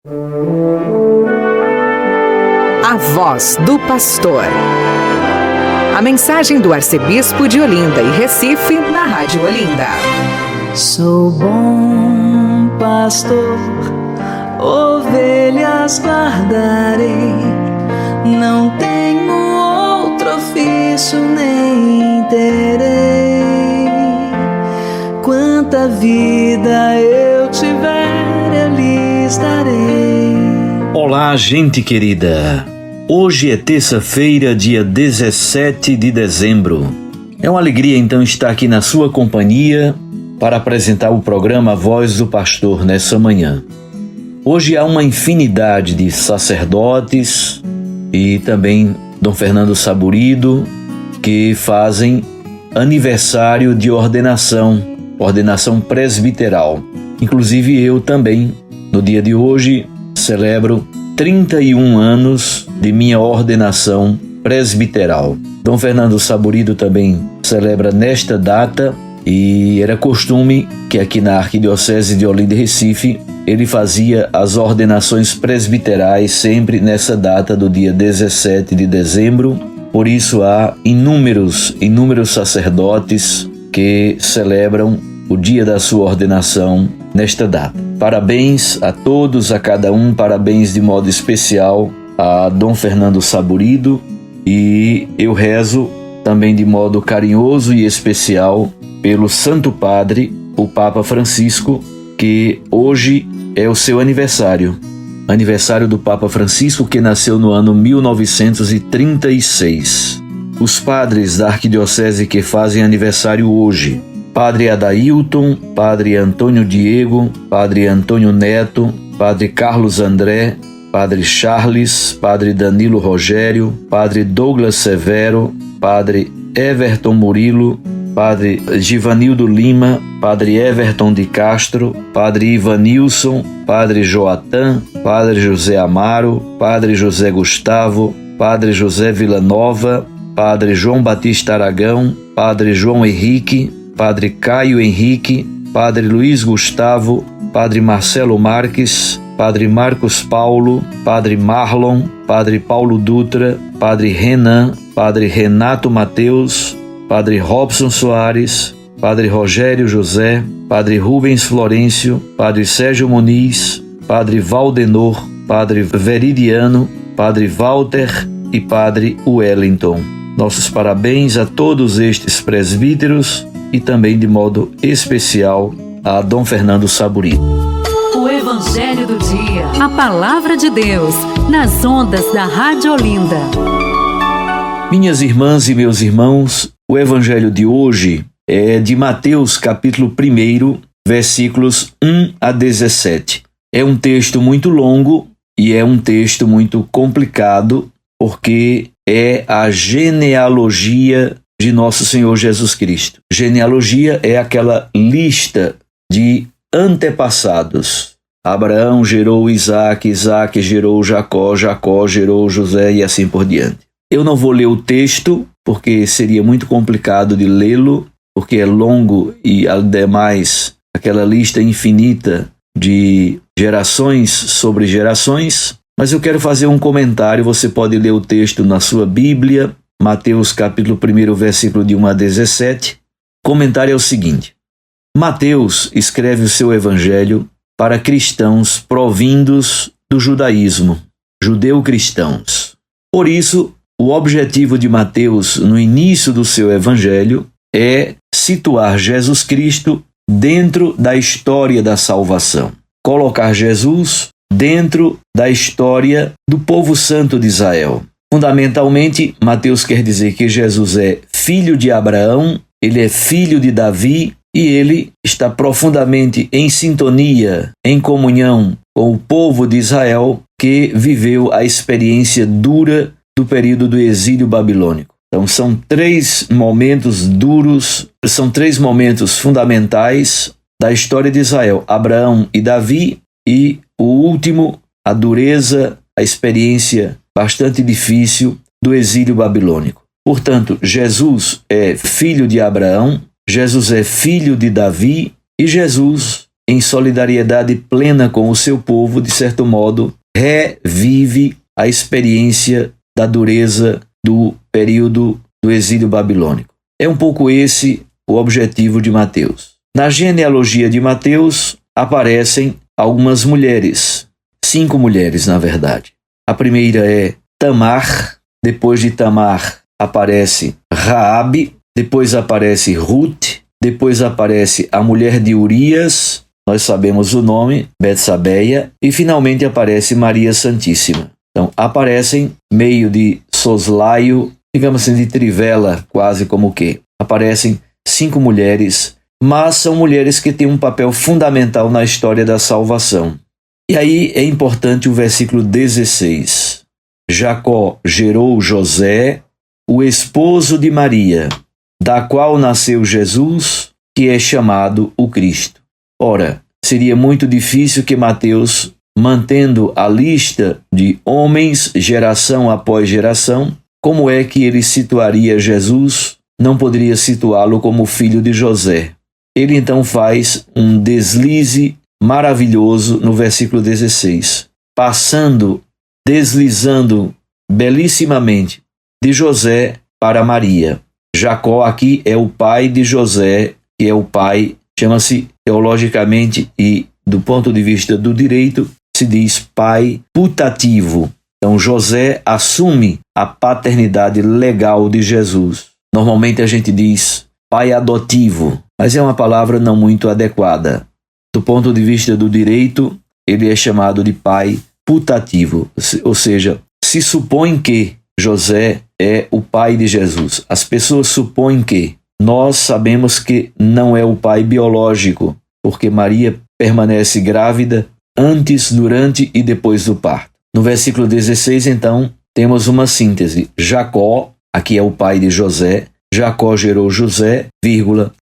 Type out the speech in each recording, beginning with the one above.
A voz do pastor. A mensagem do arcebispo de Olinda e Recife, na Rádio Olinda. Sou bom pastor, ovelhas guardarei, não tenho outro ofício nem terei. Quanta vida eu tiver, eu lhes darei. Olá, gente querida! Hoje é terça-feira, dia 17 de dezembro. É uma alegria então estar aqui na sua companhia para apresentar o programa Voz do Pastor nessa manhã. Hoje há uma infinidade de sacerdotes e também Dom Fernando Saburido que fazem aniversário de ordenação presbiteral. Inclusive eu também, no dia de hoje, celebro 31 anos de minha ordenação presbiteral. Dom Fernando Saburido também celebra nesta data e era costume que aqui na Arquidiocese de Olinda e Recife ele fazia as ordenações presbiterais sempre nessa data do dia 17 de dezembro. Por isso há inúmeros sacerdotes que celebram o dia da sua ordenação nesta data. Parabéns a todos, a cada um, parabéns de modo especial a Dom Fernando Saburido, e eu rezo também de modo carinhoso e especial pelo Santo Padre, o Papa Francisco, que hoje é o seu aniversário do Papa Francisco, que nasceu no ano 1936. Os padres da Arquidiocese que fazem aniversário hoje: Padre Adailton, Padre Antônio Diego, Padre Antônio Neto, Padre Carlos André, Padre Charles, Padre Danilo Rogério, Padre Douglas Severo, Padre Everton Murilo, Padre Givanildo Lima, Padre Everton de Castro, Padre Ivanilson, Padre Joatan, Padre José Amaro, Padre José Gustavo, Padre José Villanova, Padre João Batista Aragão, Padre João Henrique, Padre Caio Henrique, Padre Luiz Gustavo, Padre Marcelo Marques, Padre Marcos Paulo, Padre Marlon, Padre Paulo Dutra, Padre Renan, Padre Renato Mateus, Padre Robson Soares, Padre Rogério José, Padre Rubens Florencio, Padre Sérgio Muniz, Padre Valdenor, Padre Veridiano, Padre Walter e Padre Wellington. Nossos parabéns a todos estes presbíteros e também de modo especial a Dom Fernando Saburido. O Evangelho do Dia, a Palavra de Deus, nas ondas da Rádio Olinda. Minhas irmãs e meus irmãos, o Evangelho de hoje é de Mateus capítulo 1, versículos 1 a 17. É um texto muito longo e é um texto muito complicado, porque é a genealogia de nosso Senhor Jesus Cristo. Genealogia é aquela lista de antepassados. Abraão gerou Isaac, Isaac gerou Jacó, Jacó gerou José e assim por diante. Eu não vou ler o texto, porque seria muito complicado de lê-lo, porque é longo e, ademais, aquela lista infinita de gerações sobre gerações. Mas eu quero fazer um comentário. Você pode ler o texto na sua Bíblia, Mateus capítulo 1, versículo de 1 a 17. O comentário é o seguinte: Mateus escreve o seu evangelho para cristãos provindos do judaísmo, judeu-cristãos. Por isso, o objetivo de Mateus no início do seu evangelho é situar Jesus Cristo dentro da história da salvação, colocar Jesus dentro da história do povo santo de Israel. Fundamentalmente, Mateus quer dizer que Jesus é filho de Abraão, ele é filho de Davi e ele está profundamente em sintonia, em comunhão com o povo de Israel que viveu a experiência dura do período do exílio babilônico. Então são 3 momentos duros, são 3 momentos fundamentais da história de Israel: Abraão e Davi, e o último, a dureza, a experiência bastante difícil do exílio babilônico. Portanto, Jesus é filho de Abraão, Jesus é filho de Davi e Jesus em solidariedade plena com o seu povo, de certo modo, revive a experiência da dureza do período do exílio babilônico. É um pouco esse o objetivo de Mateus. Na genealogia de Mateus aparecem algumas mulheres, 5 mulheres na verdade. A primeira é Tamar, depois de Tamar aparece Raabe, depois aparece Ruth, depois aparece a mulher de Urias, nós sabemos o nome, Betsabeia, e finalmente aparece Maria Santíssima. Então aparecem meio de soslaio, digamos assim, de trivela, quase como que. Aparecem 5 mulheres, mas são mulheres que têm um papel fundamental na história da salvação. E aí é importante o versículo 16. Jacó gerou José, o esposo de Maria, da qual nasceu Jesus, que é chamado o Cristo. Ora, seria muito difícil que Mateus, mantendo a lista de homens geração após geração, como é que ele situaria Jesus? Não poderia situá-lo como filho de José. Ele então faz um deslize maravilhoso no versículo 16, deslizando belissimamente de José para Maria. Jacó aqui é o pai de José, que é o pai, chama-se teologicamente e do ponto de vista do direito, se diz pai putativo. Então José assume a paternidade legal de Jesus. Normalmente a gente diz pai adotivo, mas é uma palavra não muito adequada. Do ponto de vista do direito, ele é chamado de pai putativo, ou seja, se supõe que José é o pai de Jesus. As pessoas supõem que. Nós sabemos que não é o pai biológico, porque Maria permanece grávida antes, durante e depois do parto. No versículo 16, então, temos uma síntese. Jacó, aqui é o pai de José, Jacó gerou José,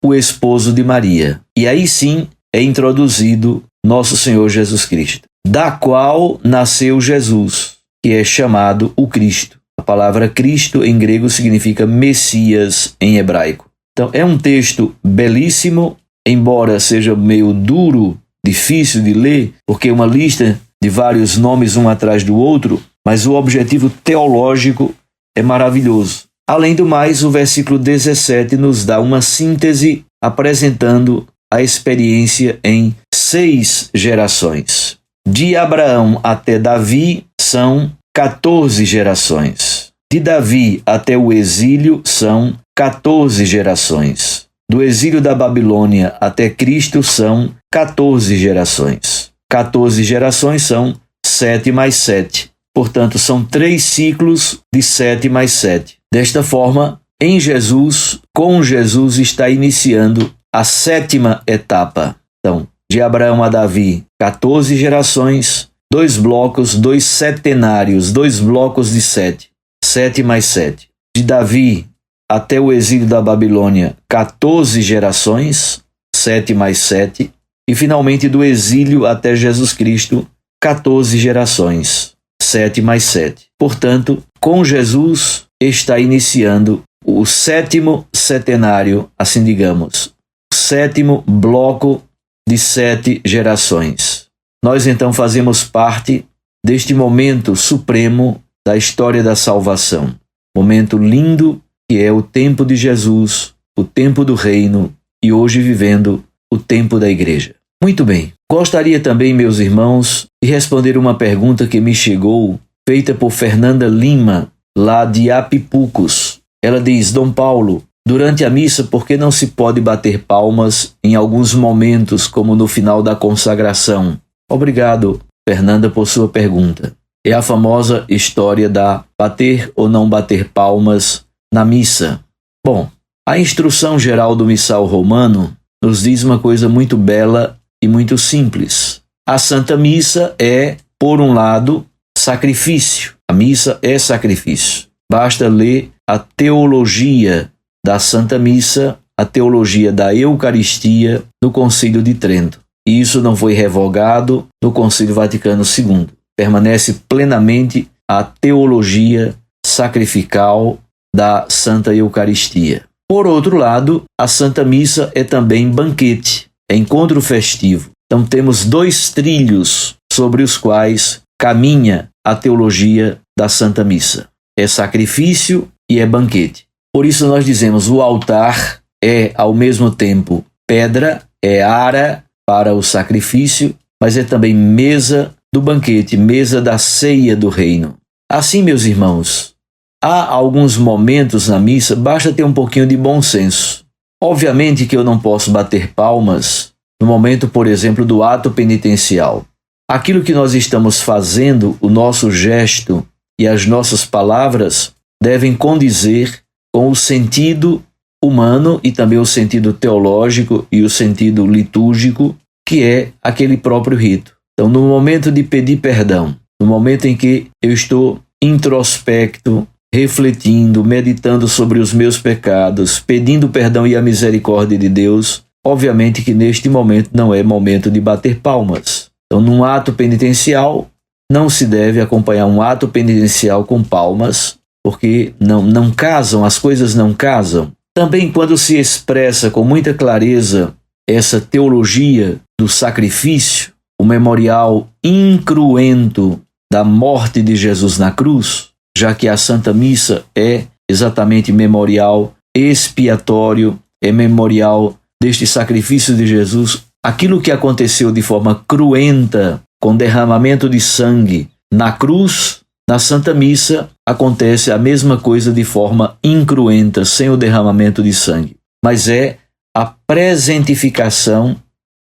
o esposo de Maria. E aí sim é introduzido nosso Senhor Jesus Cristo, da qual nasceu Jesus, que é chamado o Cristo. A palavra Cristo em grego significa Messias em hebraico. Então é um texto belíssimo, embora seja meio duro, difícil de ler, porque é uma lista de vários nomes um atrás do outro, mas o objetivo teológico é maravilhoso. Além do mais, o versículo 17 nos dá uma síntese apresentando a experiência em 6 gerações. De Abraão até Davi são 14 gerações. De Davi até o exílio são 14 gerações. Do exílio da Babilônia até Cristo são 14 gerações. 14 gerações são 7 mais 7. Portanto, são 3 ciclos de 7 mais 7. Desta forma, em Jesus, com Jesus está iniciando a 7ª etapa. Então, de Abraão a Davi, 14 gerações, 2 blocos, 2 setenários, 2 blocos de 7. 7 mais 7. De Davi até o exílio da Babilônia, 14 gerações, 7 mais 7. E finalmente do exílio até Jesus Cristo, 14 gerações, 7 mais 7. Portanto, com Jesus está iniciando o 7º setenário, assim digamos, o 7º bloco de 7 gerações. Nós então fazemos parte deste momento supremo da história da salvação. Momento lindo que é o tempo de Jesus, o tempo do reino e hoje vivendo o tempo da igreja. Muito bem. Gostaria também, meus irmãos, de responder uma pergunta que me chegou, feita por Fernanda Lima, lá de Apipucos. Ela diz: Dom Paulo, durante a missa, por que não se pode bater palmas em alguns momentos, como no final da consagração? Obrigado, Fernanda, por sua pergunta. É a famosa história da bater ou não bater palmas na missa. Bom, a instrução geral do missal romano nos diz uma coisa muito bela e muito simples. A Santa Missa é, por um lado, sacrifício. A missa é sacrifício. Basta ler a teologia da Santa Missa, a teologia da Eucaristia no Concílio de Trento. E isso não foi revogado no Concílio Vaticano II. Permanece plenamente a teologia sacrificial da Santa Eucaristia. Por outro lado, a Santa Missa é também banquete, é encontro festivo. Então temos dois trilhos sobre os quais caminha a teologia da Santa Missa. É sacrifício e é banquete. Por isso nós dizemos, o altar é ao mesmo tempo pedra, é ara para o sacrifício, mas é também mesa do banquete, mesa da ceia do reino. Assim, meus irmãos, há alguns momentos na missa, basta ter um pouquinho de bom senso. Obviamente que eu não posso bater palmas no momento, por exemplo, do ato penitencial. Aquilo que nós estamos fazendo, o nosso gesto e as nossas palavras devem condizer com o sentido humano e também o sentido teológico e o sentido litúrgico, que é aquele próprio rito. Então, no momento de pedir perdão, no momento em que eu estou introspecto, refletindo, meditando sobre os meus pecados, pedindo perdão e a misericórdia de Deus, obviamente que neste momento não é momento de bater palmas. Então, num ato penitencial, não se deve acompanhar um ato penitencial com palmas, porque não casam, as coisas não casam. Também quando se expressa com muita clareza essa teologia do sacrifício, o memorial incruento da morte de Jesus na cruz, já que a Santa Missa é exatamente memorial expiatório, é memorial deste sacrifício de Jesus, aquilo que aconteceu de forma cruenta, com derramamento de sangue na cruz, na Santa Missa, acontece a mesma coisa de forma incruenta, sem o derramamento de sangue. Mas é a presentificação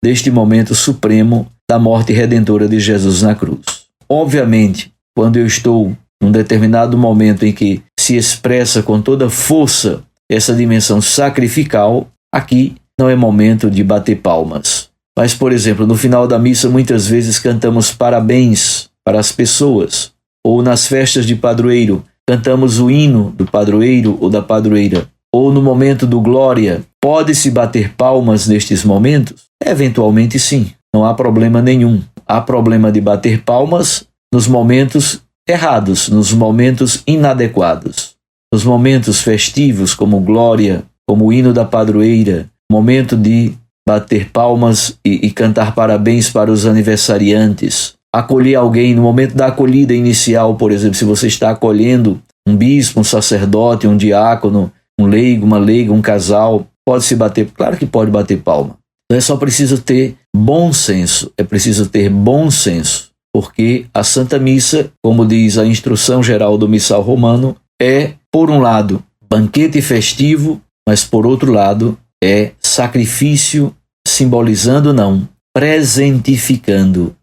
deste momento supremo da morte redentora de Jesus na cruz. Obviamente, quando eu estou num determinado momento em que se expressa com toda força essa dimensão sacrificial, aqui não é momento de bater palmas. Mas, por exemplo, no final da missa, muitas vezes cantamos parabéns para as pessoas, ou nas festas de padroeiro, cantamos o hino do padroeiro ou da padroeira, ou no momento do Glória, pode-se bater palmas nestes momentos? Eventualmente sim, não há problema nenhum. Há problema de bater palmas nos momentos errados, nos momentos inadequados. Nos momentos festivos, como Glória, como o hino da padroeira, momento de bater palmas e cantar parabéns para os aniversariantes. Acolher alguém no momento da acolhida inicial, por exemplo, se você está acolhendo um bispo, um sacerdote, um diácono, um leigo, uma leiga, um casal, pode-se bater, claro que pode bater palma. É só preciso ter bom senso, é preciso ter bom senso, porque a Santa Missa, como diz a instrução geral do Missal Romano, é, por um lado, banquete festivo, mas por outro lado, é sacrifício, simbolizando não, presentificando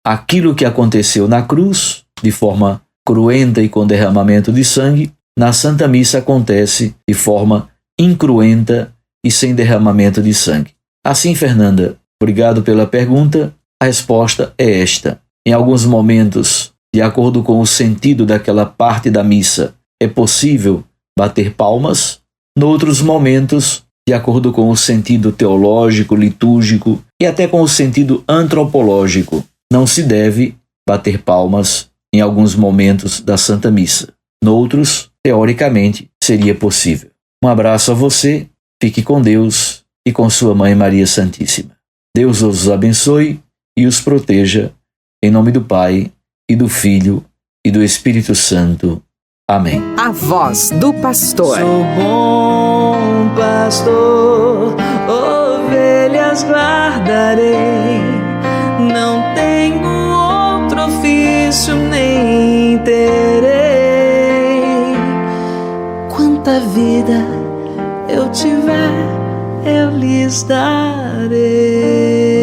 aquilo que aconteceu na cruz, de forma cruenta e com derramamento de sangue. Na Santa Missa acontece de forma incruenta e sem derramamento de sangue. Assim, Fernanda, obrigado pela pergunta. A resposta é esta. Em alguns momentos, de acordo com o sentido daquela parte da missa, é possível bater palmas. Noutros momentos, de acordo com o sentido teológico, litúrgico e até com o sentido antropológico, não se deve bater palmas em alguns momentos da Santa Missa. Noutros, teoricamente, seria possível. Um abraço a você, fique com Deus e com sua Mãe Maria Santíssima. Deus os abençoe e os proteja, em nome do Pai, e do Filho, e do Espírito Santo. Amém. A voz do pastor. Sou bom pastor, ovelhas guardarei, não tenho outro ofício nem terei. Quanta vida eu tiver, eu lhes darei.